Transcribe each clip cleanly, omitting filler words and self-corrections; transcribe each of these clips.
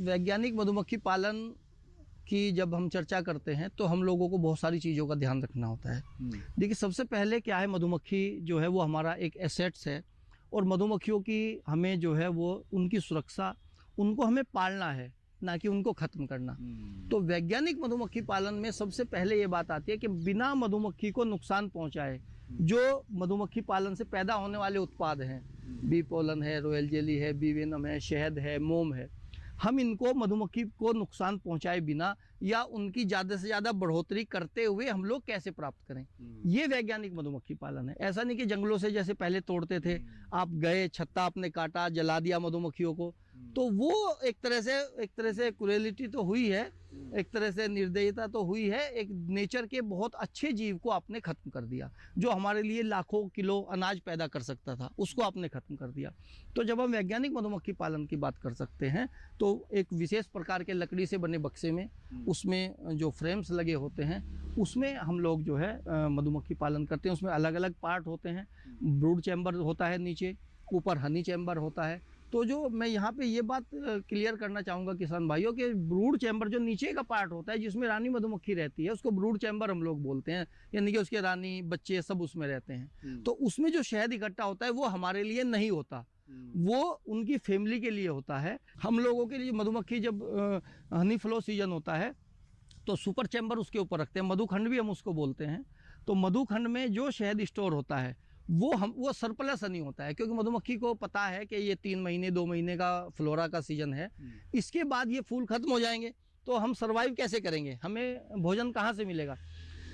वैज्ञानिक मधुमक्खी पालन की जब हम चर्चा करते हैं तो हम लोगों को बहुत सारी चीज़ों का ध्यान रखना होता है। देखिए, सबसे पहले क्या है, मधुमक्खी जो है वो हमारा एक एसेट्स है और मधुमक्खियों की हमें जो है वो उनकी सुरक्षा, उनको हमें पालना है, ना कि उनको ख़त्म करना। तो वैज्ञानिक मधुमक्खी पालन में सबसे पहले ये बात आती है कि बिना मधुमक्खी को नुकसान पहुंचाए जो मधुमक्खी पालन से पैदा होने वाले उत्पाद हैं, बी पोलन है, रॉयल जेली है, बी वेनम है, शहद है, मोम है, हम इनको मधुमक्खी को नुकसान पहुंचाए बिना या उनकी ज़्यादा से ज़्यादा बढ़ोतरी करते हुए हम लोग कैसे प्राप्त करें, ये वैज्ञानिक मधुमक्खी पालन है। ऐसा नहीं कि जंगलों से जैसे पहले तोड़ते थे, आप गए, छत्ता आपने काटा, जला दिया मधुमक्खियों को, तो वो एक तरह से क्रूएलिटी तो हुई है, एक तरह से निर्दयता तो हुई है। एक नेचर के बहुत अच्छे जीव को आपने खत्म कर दिया, जो हमारे लिए लाखों किलो अनाज पैदा कर सकता था, उसको आपने खत्म कर दिया। तो जब हम वैज्ञानिक मधुमक्खी पालन की बात कर सकते हैं तो एक विशेष प्रकार के लकड़ी से बने बक्से में, उसमें जो फ्रेम्स लगे होते हैं, उसमें हम लोग जो है मधुमक्खी पालन करते हैं। उसमें अलग अलग पार्ट होते हैं, ब्रूड चैम्बर होता है नीचे, ऊपर हनी चैम्बर होता है। तो जो मैं यहाँ पे ये बात क्लियर करना चाहूँगा किसान भाइयों के, ब्रूड चैम्बर जो नीचे का पार्ट होता है जिसमें रानी मधुमक्खी रहती है, उसको ब्रूड चैम्बर हम लोग बोलते हैं, यानी कि उसके रानी बच्चे सब उसमें रहते हैं। तो उसमें जो शहद इकट्ठा होता है वो हमारे लिए नहीं होता, वो उनकी फैमिली के लिए होता है। हम लोगों के लिए मधुमक्खी जब हनी फ्लो सीजन होता है तो सुपर चैम्बर उसके ऊपर रखते हैं, मधुखंड भी हम उसको बोलते हैं। तो मधुखंड में जो शहद स्टोर होता है वो सरप्लस हनी होता है, क्योंकि मधुमक्खी को पता है कि ये 3 महीने 2 महीने का फ्लोरा का सीजन है, इसके बाद ये फूल खत्म हो जाएंगे, तो हम सरवाइव कैसे करेंगे, हमें भोजन कहाँ से मिलेगा।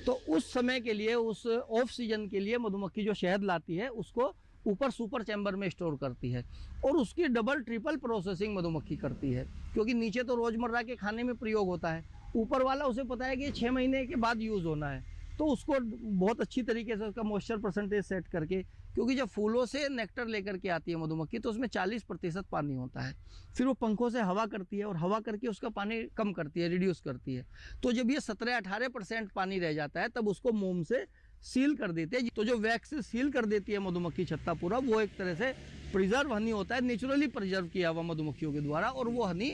तो उस समय के लिए, उस ऑफ सीजन के लिए मधुमक्खी जो शहद लाती है उसको ऊपर सुपर चैम्बर में स्टोर करती है और उसकी डबल ट्रिपल प्रोसेसिंग मधुमक्खी करती है, क्योंकि नीचे तो रोजमर्रा के खाने में प्रयोग होता है, ऊपर वाला उसे पता है कि 6 महीने के बाद यूज़ होना है, तो उसको बहुत अच्छी तरीके से उसका मॉइस्चर परसेंटेज सेट करके, क्योंकि जब फूलों से नेक्टर लेकर के आती है मधुमक्खी तो उसमें 40% पानी होता है, फिर वो पंखों से हवा करती है और हवा करके उसका पानी कम करती है, रिड्यूस करती है। तो जब ये 17-18% पानी रह जाता है तब उसको मोम से सील कर देते हैं। तो जो वैक्स से सील कर देती है मधुमक्खी छत्ता पूरा, वो एक तरह से प्रिजर्व हनी होता है, नेचुरली प्रिजर्व किया हुआ मधुमक्खियों के द्वारा, और वो हनी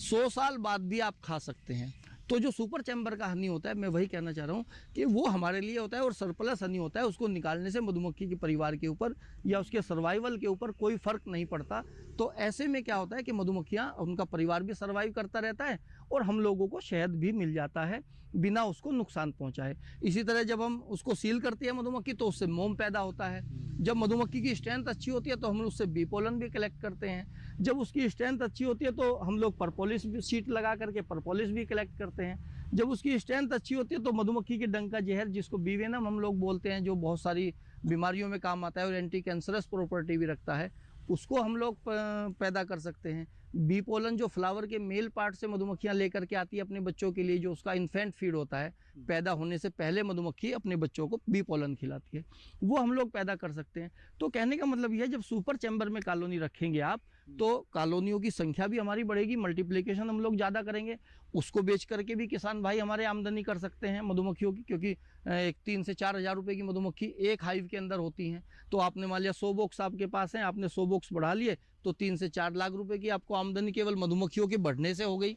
100 साल बाद भी आप खा सकते हैं। तो जो सुपर चैम्बर का हनी होता है, मैं वही कहना चाह रहा हूँ कि वो हमारे लिए होता है, और सरप्लस हनी होता है, उसको निकालने से मधुमक्खी के परिवार के ऊपर या उसके सर्वाइवल के ऊपर कोई फ़र्क नहीं पड़ता। तो ऐसे में क्या होता है कि मधुमक्खियाँ, उनका परिवार भी सर्वाइव करता रहता है और हम लोगों को शहद भी मिल जाता है बिना उसको नुकसान पहुँचाए। इसी तरह जब हम उसको सील करती है मधुमक्खी तो उससे मोम पैदा होता है। जब मधुमक्खी की स्ट्रेंथ अच्छी होती है तो हम उससे बी पोलन भी कलेक्ट करते हैं। जब उसकी स्ट्रेंथ अच्छी होती है तो हम लोग परपोलिस भी शीट लगा करके परपोलिस भी कलेक्ट करते हैं। जब उसकी स्ट्रेंथ अच्छी होती है तो मधुमक्खी के डंक का जहर, जिसको बी वेनम हम लोग बोलते हैं, जो बहुत सारी बीमारियों में काम आता है और एंटी कैंसरस प्रॉपर्टी भी रखता है, उसको हम लोग पैदा कर सकते हैं। बी पोलन जो फ्लावर के मेल पार्ट से मधुमक्खियां लेकर के आती है अपने बच्चों के लिए, जो उसका इन्फेंट फीड होता है, पैदा होने से पहले मधुमक्खी अपने बच्चों को बी पोलन खिलाती है, वो हम लोग पैदा कर सकते हैं। तो कहने का मतलब यह है, जब सुपर चैम्बर में कॉलोनी रखेंगे आप तो कॉलोनियों की संख्या भी हमारी बढ़ेगी, मल्टीप्लिकेशन हम लोग ज़्यादा करेंगे, उसको बेच करके भी किसान भाई हमारे आमदनी कर सकते हैं मधुमक्खियों की, क्योंकि एक 3 से 4 हज़ार रुपये की मधुमक्खी एक हाइव के अंदर होती हैं। तो आपने मान लिया 100 बॉक्स आपके पास हैं, आपने 100 बॉक्स बढ़ा लिए तो 3 से 4 लाख रुपए की आपको आमदनी केवल मधुमक्खियों के बढ़ने से हो गई।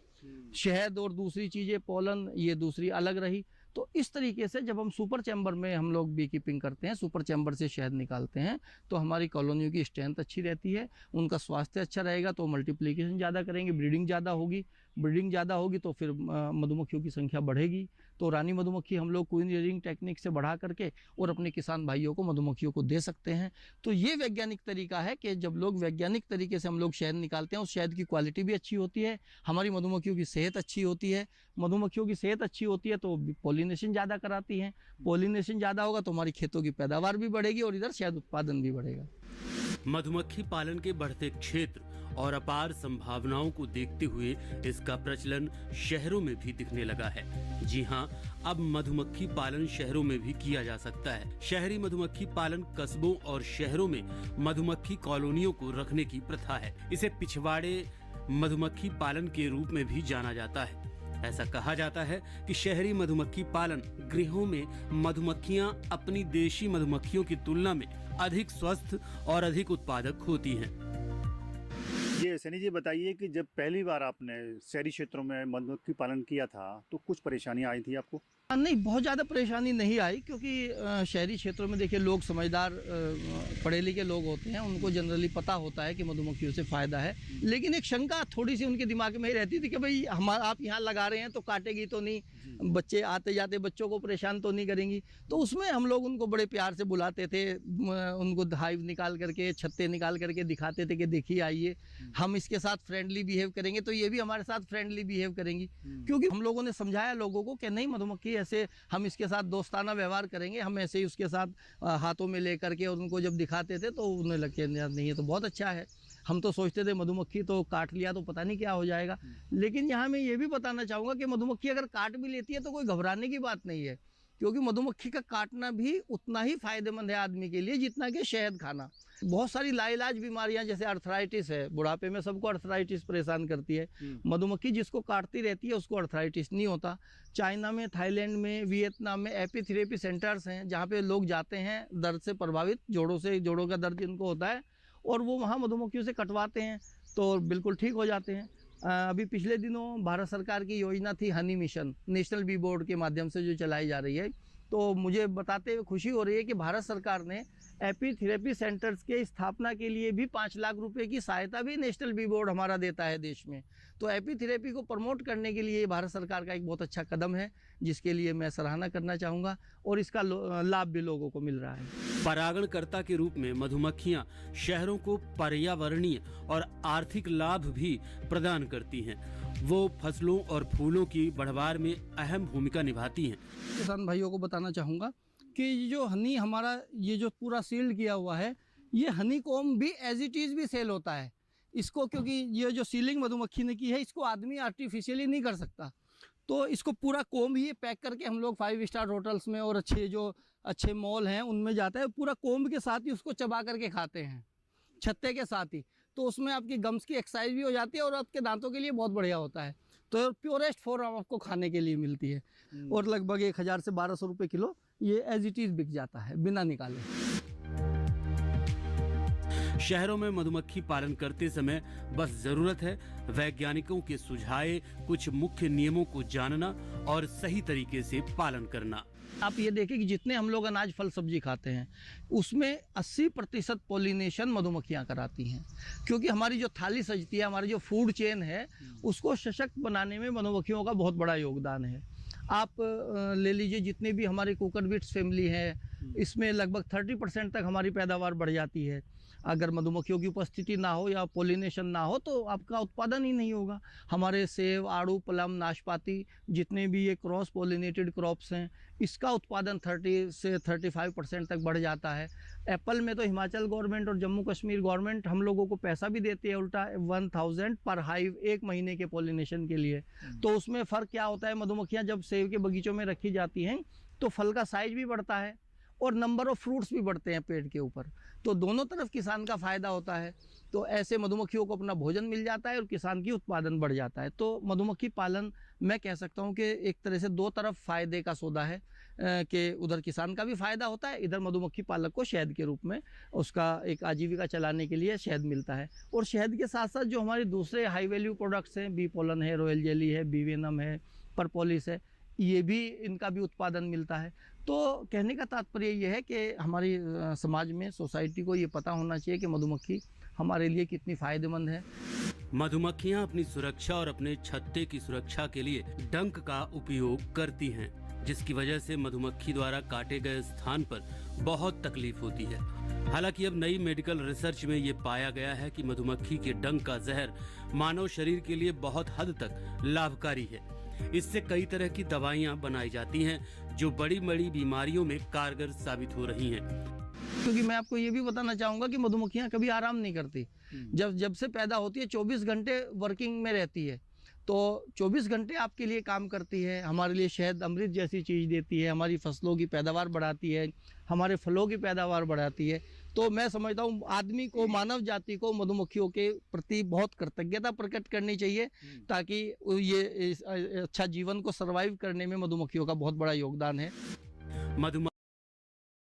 शहद और दूसरी चीज़ें, पोलन, ये दूसरी अलग रही। तो इस तरीके से जब हम सुपर चैम्बर में हम लोग बी कीपिंग करते हैं, सुपर चैम्बर से शहद निकालते हैं, तो हमारी कॉलोनियों की स्ट्रेंथ अच्छी रहती है, उनका स्वास्थ्य अच्छा रहेगा, तो मल्टीप्लिकेशन ज़्यादा करेंगे, ब्रीडिंग ज़्यादा होगी तो फिर मधुमक्खियों की संख्या बढ़ेगी। तो रानी मधुमक्खी हम लोग क्वीन रियरिंग टेक्निक से बढ़ा करके और अपने किसान भाइयों को मधुमक्खियों को दे सकते हैं। तो ये वैज्ञानिक तरीका है कि जब लोग वैज्ञानिक तरीके से हम लोग शहद निकालते हैं, उस शहद की क्वालिटी भी अच्छी होती है, हमारी मधुमक्खियों की सेहत अच्छी होती है। मधुमक्खियों की सेहत अच्छी होती है तो पॉलिनेशन ज़्यादा कराती हैं, पॉलिनेशन ज़्यादा होगा तो हमारी खेतों की पैदावार भी बढ़ेगी और इधर शहद उत्पादन भी बढ़ेगा। मधुमक्खी पालन के बढ़ते क्षेत्र और अपार संभावनाओं को देखते हुए इसका प्रचलन शहरों में भी दिखने लगा है। जी हाँ, अब मधुमक्खी पालन शहरों में भी किया जा सकता है। शहरी मधुमक्खी पालन कस्बों और शहरों में मधुमक्खी कॉलोनियों को रखने की प्रथा है। इसे पिछवाड़े मधुमक्खी पालन के रूप में भी जाना जाता है। ऐसा कहा जाता है कि शहरी मधुमक्खी पालन गृहों में मधुमक्खियां अपनी देशी मधुमक्खियों की तुलना में अधिक स्वस्थ और अधिक उत्पादक होती हैं। ये सनी जी बताइए कि जब पहली बार आपने शहरी क्षेत्रों में मधुमक्खी पालन किया था तो कुछ परेशानियां आई थी आपको? नहीं, बहुत ज़्यादा परेशानी नहीं आई, क्योंकि शहरी क्षेत्रों में देखिए लोग समझदार पढ़े लिखे लोग होते हैं, उनको जनरली पता होता है कि मधुमक्खियों से फ़ायदा है। लेकिन एक शंका थोड़ी सी उनके दिमाग में ही रहती थी कि भाई आप यहाँ लगा रहे हैं तो काटेगी तो नहीं, बच्चे आते जाते बच्चों को परेशान तो नहीं करेंगी। तो उसमें हम लोग उनको बड़े प्यार से बुलाते थे, उनको हाइव निकाल करके, छत्ते निकाल करके दिखाते थे कि देखिए आइए, हम इसके साथ फ्रेंडली बिहेव करेंगे तो ये भी हमारे साथ फ्रेंडली बिहेव करेंगी। क्योंकि हम लोगों ने समझाया लोगों को कि नहीं, मधुमक्खी ऐसे हम इसके साथ दोस्ताना व्यवहार करेंगे, हम ऐसे ही उसके साथ हाथों में लेकर के और उनको जब दिखाते थे तो उन्हें लगे नहीं, ये तो बहुत अच्छा है। हम तो सोचते थे मधुमक्खी तो काट लिया तो पता नहीं क्या हो जाएगा। लेकिन यहाँ मैं ये भी बताना चाहूँगा कि मधुमक्खी अगर काट भी लेती है तो कोई घबराने की बात नहीं है, क्योंकि मधुमक्खी का काटना भी उतना ही फायदेमंद है आदमी के लिए जितना कि शहद खाना। बहुत सारी लाइलाज बीमारियां जैसे अर्थराइटिस है, बुढ़ापे में सबको अर्थराइटिस परेशान करती है, मधुमक्खी जिसको काटती रहती है उसको अर्थराइटिस नहीं होता। चाइना में, थाईलैंड में, वियतनाम में एपीथेरेपी सेंटर्स हैं जहाँ पे लोग जाते हैं दर्द से प्रभावित, जोड़ों का दर्द जिनको होता है, और वो वहाँ मधुमक्खियों से कटवाते हैं तो बिल्कुल ठीक हो जाते हैं। अभी पिछले दिनों भारत सरकार की योजना थी honey mission, national bee board के माध्यम से जो चलाई जा रही है, तो मुझे बताते हुए खुशी हो रही है कि भारत सरकार ने एपीथेरेपी सेंटर्स के स्थापना के लिए भी 5 लाख रुपए की सहायता भी नेशनल बी बोर्ड हमारा देता है देश में। तो एपीथेरेपी को प्रमोट करने के लिए भारत सरकार का एक बहुत अच्छा कदम है, जिसके लिए मैं सराहना करना चाहूँगा, और इसका लाभ भी लोगों को मिल रहा है। परागणकर्ता के रूप में मधुमक्खियां शहरों को पर्यावरणीय और आर्थिक लाभ भी प्रदान करती हैं। वो फसलों और फूलों की बढ़वार में अहम भूमिका निभाती हैं। किसान भाइयों को बताना चाहूँगा कि ये जो हनी हमारा ये जो पूरा सील्ड किया हुआ है, ये हनी कॉम्ब भी एज इट इज़ भी सेल होता है इसको, क्योंकि ये जो सीलिंग मधुमक्खी ने की है इसको आदमी आर्टिफिशियली नहीं कर सकता। तो इसको पूरा कोम्ब ही पैक करके हम लोग 5 स्टार होटल्स में और अच्छे मॉल हैं उनमें जाता है, पूरा कोम्ब के साथ ही उसको चबा करके खाते हैं, छत्ते के साथ ही। तो उसमें आपकी गम्स की एक्सरसाइज भी हो जाती है और आपके दांतों के लिए बहुत बढ़िया होता है। तो प्योरेस्ट फॉर्म आपको खाने के लिए मिलती है, और लगभग 1000 से 1200 रुपये किलो ये एज इट इज़ बिक जाता है बिना निकाले। शहरों में मधुमक्खी पालन करते समय बस जरूरत है वैज्ञानिकों के सुझाए कुछ मुख्य नियमों को जानना और सही तरीके से पालन करना। आप ये देखें कि जितने हम लोग अनाज फल सब्जी खाते हैं उसमें 80% पॉलिनेशन मधुमक्खियाँ कराती हैं, क्योंकि हमारी जो थाली सजती है, हमारी जो फूड चेन है, उसको सशक्त बनाने में मधुमक्खियों का बहुत बड़ा योगदान है। आप ले लीजिए जितने भी हमारे कुकरबिट्स फैमिली है, इसमें लगभग 30% तक हमारी पैदावार बढ़ जाती है। अगर मधुमक्खियों की उपस्थिति ना हो या पोलिनेशन ना हो तो आपका उत्पादन ही नहीं होगा। हमारे सेब, आड़ू, प्लम, नाशपाती, जितने भी ये क्रॉस पोलिनेटेड क्रॉप्स हैं, इसका उत्पादन 30 से 35% तक बढ़ जाता है। एप्पल में तो हिमाचल गवर्नमेंट और जम्मू कश्मीर गवर्नमेंट हम लोगों को पैसा भी देती है उल्टा, 1000 पर हाइव 1 महीने के पोलिनेशन के लिए। तो उसमें फ़र्क क्या होता है, मधुमक्खियाँ जब सेब के बगीचों में रखी जाती हैं तो फल का साइज भी बढ़ता है और नंबर ऑफ फ्रूट्स भी बढ़ते हैं पेड़ के ऊपर, तो दोनों तरफ किसान का फ़ायदा होता है। तो ऐसे मधुमक्खियों को अपना भोजन मिल जाता है और किसान की उत्पादन बढ़ जाता है। तो मधुमक्खी पालन मैं कह सकता हूँ कि एक तरह से 2 तरफ फ़ायदे का सौदा है, कि उधर किसान का भी फ़ायदा होता है, इधर मधुमक्खी पालक को शहद के रूप में उसका एक आजीविका चलाने के लिए शहद मिलता है। और शहद के साथ साथ जो हमारे दूसरे हाई वैल्यू प्रोडक्ट्स हैं, बी पोलन है, रॉयल जेली है, बी वेनम है, परपोलिस है, ये भी इनका भी उत्पादन मिलता है। तो कहने का तात्पर्य ये है कि हमारी समाज में, सोसाइटी को ये पता होना चाहिए कि मधुमक्खी हमारे लिए कितनी फ़ायदेमंद है। मधुमक्खियां अपनी सुरक्षा और अपने छत्ते की सुरक्षा के लिए डंक का उपयोग करती हैं, जिसकी वजह से मधुमक्खी द्वारा काटे गए स्थान पर बहुत तकलीफ होती है। हालांकि अब नई मेडिकल रिसर्च में ये पाया गया है कि मधुमक्खी के डंक का जहर मानव शरीर के लिए बहुत हद तक लाभकारी है। इससे कई तरह की दवाइयां बनाई जाती हैं जो बड़ी बड़ी बीमारियों में कारगर साबित हो रही हैं। क्योंकि मैं आपको ये भी बताना चाहूँगा कि मधुमक्खियाँ कभी आराम नहीं करती। जब से पैदा होती है 24 घंटे वर्किंग में रहती है, तो 24 घंटे आपके लिए काम करती है। हमारे लिए शहद अमृत जैसी चीज़ देती है, हमारी फसलों की पैदावार बढ़ाती है, हमारे फलों की पैदावार बढ़ाती है। तो मैं समझता हूँ आदमी को, मानव जाति को मधुमक्खियों के प्रति बहुत कृतज्ञता प्रकट करनी चाहिए, ताकि ये अच्छा जीवन को सर्वाइव करने में मधुमक्खियों का बहुत बड़ा योगदान है।